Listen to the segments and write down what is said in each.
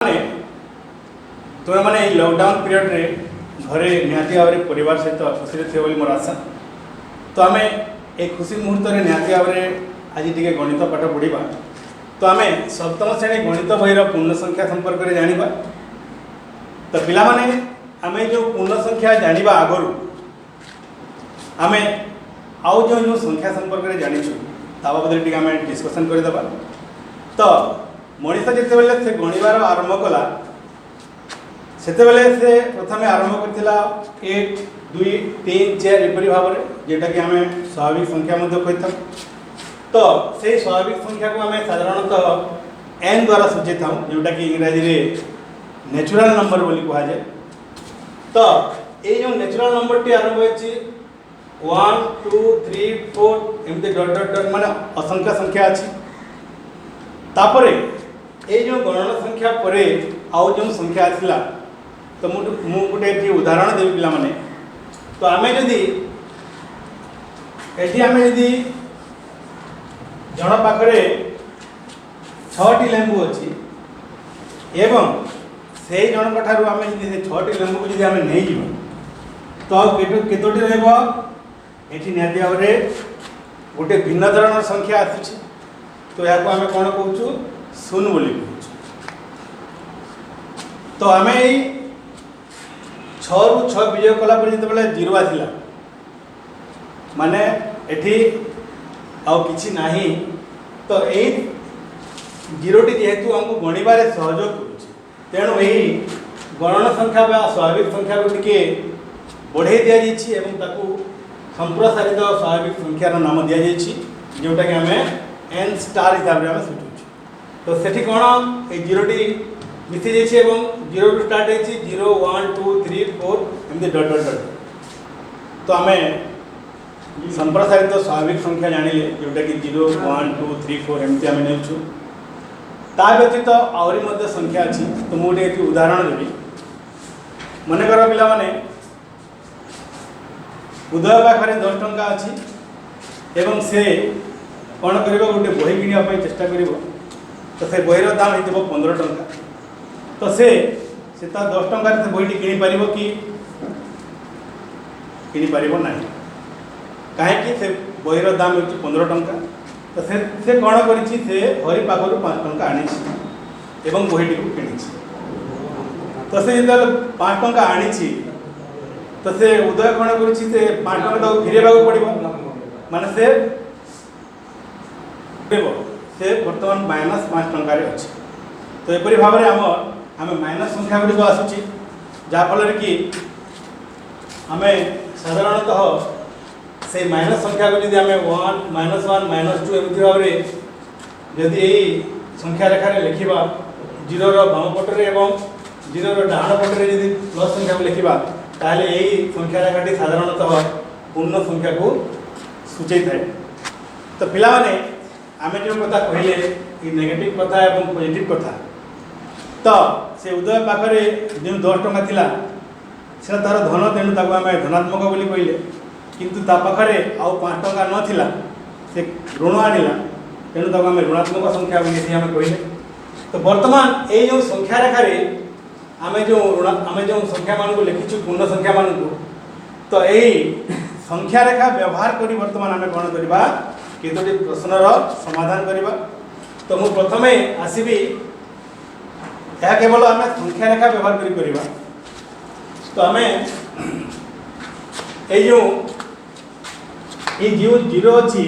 तुम्हें मैंने lockdown period रे घरे निहाती भाव में परिवार सहित खुशी थे बोली मोर आशा। तो आम एक खुशी मुहूर्त में निहाती भाव में आज टे गणित पाठ पढ़ा। तो आम सप्तम श्रेणी गणित बहीर पूर्ण संख्या संपर्क में जाना। तो पिला माने आम जो पूर्ण संख्या जाना आगु आम आउ जो संख्या संपर्क में जाचु ता बाबद टी आम डिस्कसन करदे। तो मनीष जितेबाला से गणिबार आरंभ कला सेतेबेले से प्रथम आरंभ करथिला 1 2 3 4 एपरी भाव में जेटा कि आम स्वाभाविक संख्या कही। तो से स्वाभाविक संख्या को आम साधारणतः एन द्वारा सूची था जोटा कि इंग्राजी रे नेचुरल नंबर बोली कहा जाए। तो ये जो नेचुरल नंबर टी आरंभ होची 1 2 3 4 एमती डॉट डॉट डॉट माने असंख्य संख्या अच्छी। तापरे ये जो गणना संख्या परे आउ जो संख्या आसला तो मु गोटे उदाहरण देवी पिला माने। तो आम जदि एटी आम जदि जन पाखरे 6टी लेंबू अच्छी एवं से जन ठार आम 6टी लेंबू को आम नहीं जीव तो केतोटी रही निहाती भाव में गोटे भिन्न धरण संख्या आसुची। तो यहाँ को आम कौन कहूँ शून्य बोली कहूँ। तो आम यही 6 रु 6 विजय कलापर जिते जीरो आसला माने एठी आउ किछि नाही। तो यही जीरोटी जेहेतु आमको गणिबारे सहयोग करुचे तेणु यही गणना संख्या बा स्वाभाविक संख्या को टिके बढ़ाई दि जाइछि एवं ताकू संप्रसारित स्वाभाविक संख्यार नाम दि जाइछि जोटा कि आम एन स्टार हिसाब से आम सूचुछु। तो सेठी कौन ये जीरोटी मिसी जाइए एवं 0 रु स्टार्ट होती 0 1 2 3 4 एमती डट डट डट। तो आम संप्रसारित स्वाभाविक संख्या जानिले जोटा कि 0 1 2 3 4 एमती आम नेउछु। ता व्यतीत आहरी मध्य संख्या अच्छी। तो मुझे एक उदाहरण देवी। मन कर पिला माने उदय पाखे 10 टंका अच्छी एवं से कौन कर गोटे बही किणवाई चेष्टा कर। तो से बहीर दाम हो 15 टंका। तो से 10 टंका से बहीटी किपर कि किपर ना कहीं से बहीर दाम हो 15 टंका। तो से कौन कर हरि पाखर 5 टंका आनी एवं बहीटी को कि। तो से जो 5 टंका आनी तो से उदय कौन कर 5 टंका फेरवा पड़ो माने से बर्तमान -5 टंकार अच्छे। तो यपरी भाव में आम माइनस संख्या गुड़िक आसूँ जहाँफल कि आम साधारणतः से माइनस संख्या को जब आम 1 -1 -2 एमती भाव में जदि यही संख्या रेखार लिखा 0 बाम पटरे एवं 0 डाण पटरे जदि प्लस संख्या को लिखा ताहले यही संख्या रेखाटी साधारणतः पूर्ण संख्या को सूचाई थाए। तो पिला माने आम जो कथा कहले कि नेगेटिव कथा एवं पॉजिटिव कथा। तो से उदय पाखरे जो 10 टंका थिला से तार धन तेणु ताको आम धनात्मक बोली कहले किंतु ता पाखरे आउ 5 टंका नथिला से ऋण आनिला तेणु ताको आम ऋणात्मक संख्या बोली आम कहले। तो वर्तमान ये जो संख्या रेखारे आम जो संख्या मान को लिखिछु पूर्ण संख्या मान को तो यही संख्या रेखा व्यवहार करी वर्तमान आम कौन करवा केतोटी प्रश्नर समाधान करवा। तो मु प्रथमे आसबि यह केवल आम संख्या रेखा व्यवहार करवा। तो आम जो जीरो अच्छी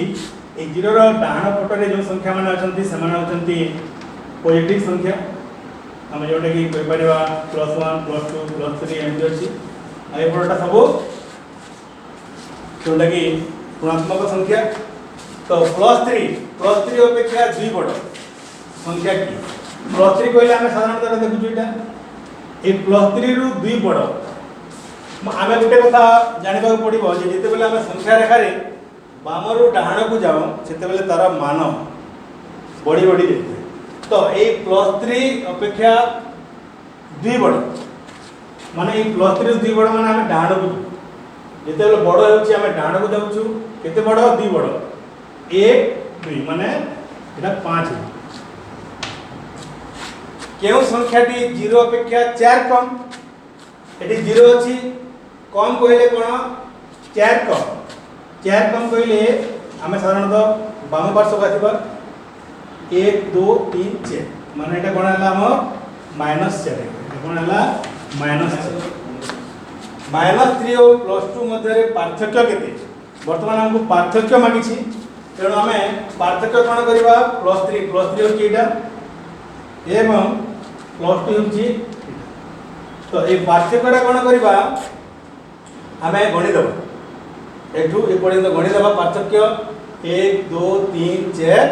ये जीरोर डाण पटरे जो संख्या मान अच्छा से पॉजिटिव संख्या आम जोटा कि +1 +2 +3 एमती अच्छी एपटा सब जोटा कि ऋणात्मक संख्या। तो +3 अपेक्षा 2 बड़ संख्या की +3 कहले आम साधारणतः देखुଛୁ ये +3 रु 2 बड़। आम गोटे कथा जानवा पड़ो जिते आम संख्या रेखार बाम रु डाण को जाओ से तार मान बढ़ी बढ़ी जाए। तो ये +3 अपेक्षा 2 बड़ माने ये +3 रु 2 बड़ माने आम डाण को जिते बड़ हो डाण को जाऊँ केते बड़ 2 बड़ 1 2 माने 5। केउ संख्याटी 0 अपेक्षा 4 कम एटी 0 अछि कम कहले कोन 4 कम कहले आमे साधारणतः बाम पार्श्व को आसीबा 1 2 3 4 माने एटा कोन हला हम -4 कोन हला -4 -3 और +2 मध्य रे पार्थक्य केते वर्तमान हमको पार्थक्य मागिछि तेणु आमे पार्थक्य कोन करबा +3 होछि एटा एवं +2 होछि तो ए पार्थक्यटा कोन करबा आमे गणि दबा एठू ए पर्यंत गणि दबा पार्थक्य 1 2 3 4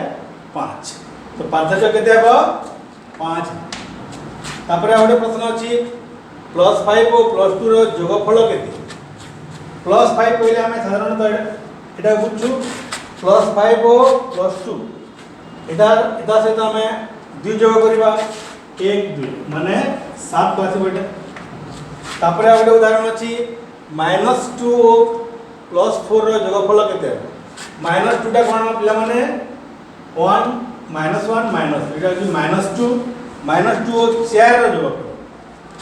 5 तो पार्थक्य केते हबो 5 तापर आउटे प्रश्न अछि +5 और +2 रो जोगफल केते +5 कहले आमे साधारणतः एटा बुझछु +5 और +2 एटा सहित आमे 2 जोग करबा 1 2 माने 7 को आसी बेटा तापर आउटे उदाहरण अछि -2 और +4 रो जोगफल केते -2 टा कोन पिला माने 1 -1 एटा अछि -2 और 4 रो जोगफल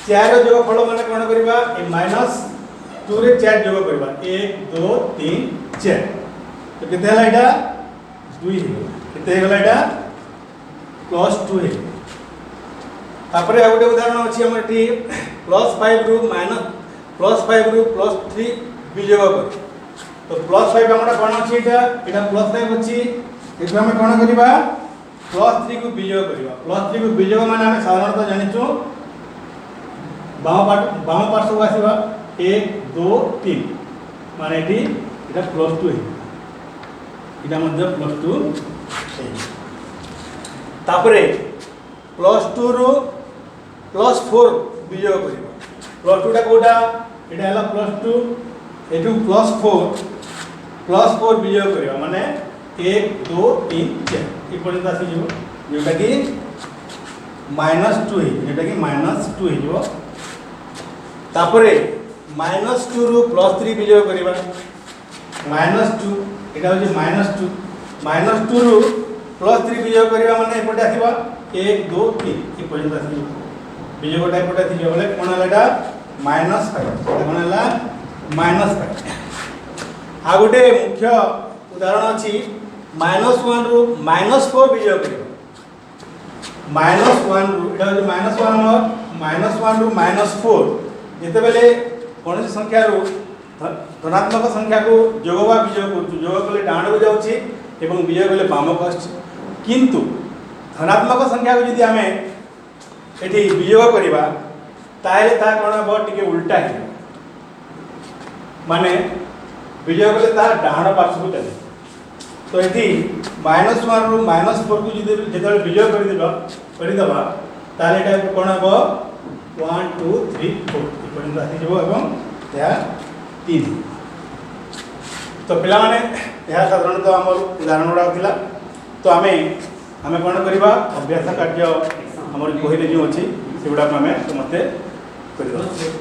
4 रो जोगफल माने कोन करबा ए -2 रे 4 जोग करबा 1 2 3 4 तो केते हला एटा 2 हे केते हला एटा +2 हे तापर आ गोटे उदाहरण अछि हमर एटी +5 रु +3 वियोग कर तो +5 हमरा कोन अछि एटा +5 अछि एठु हम कोन करबा +3 को वियोग करबा +3 को वियोग माने हम साधारणतः जानिछु बाम पार्श्व को आसीबा 1 2 3 माने एटी एटा +2 हे एटा मध्य +2 हे तापरे +2 रु +4 वियोग करबा +2 टा कोडा एटा हला +2 एटू +4 वियोग करबा माने 1 2 3 4 ई पर्यंत आसी जिवो जेटा कि -2 हे जेटा कि -2 हे जिवो तापरे -2 रु +3 वियोग करबा -2 एटा होची -2 रु +3 वियोग करबा माने एपटे आसीबा 1 2 3 ई पर्यंत आसी वियोगटा एपटे आसी जिवो बोले कोन हलाटा -5 कोन हला -5 आ गोटे मुख्य उदाहरण अछि -1 रु -4 वियोग करबा -1 रु एटा होची -1 रु -4 जेते बेले कोनसी संख्या रु धनात्मक संख्या को जोग वा वियोग करछु जोग कले डाण को जाउछि एवं वियोग कले बाम को आछि किंतु धनात्मक संख्या को यदि हमें एठी वियोग करबा ताहे ता कोन हो टिके उल्टा हे माने वियोग कले ता डाण पार्श्व को चले तो एठी -1 रु -4 को यदि जेतले वियोग करि दबा ताले एटा कोन हो 1 2 3 4 ई पर्यंत आसी जबो एवं या 3 तो पिला माने या साधारणतः हमर उदाहरण उडा थिला तो हमें कोन करबा अभ्यास कार्य हमर कोहिले जो अछि सेउडा हमें समझते करि दो।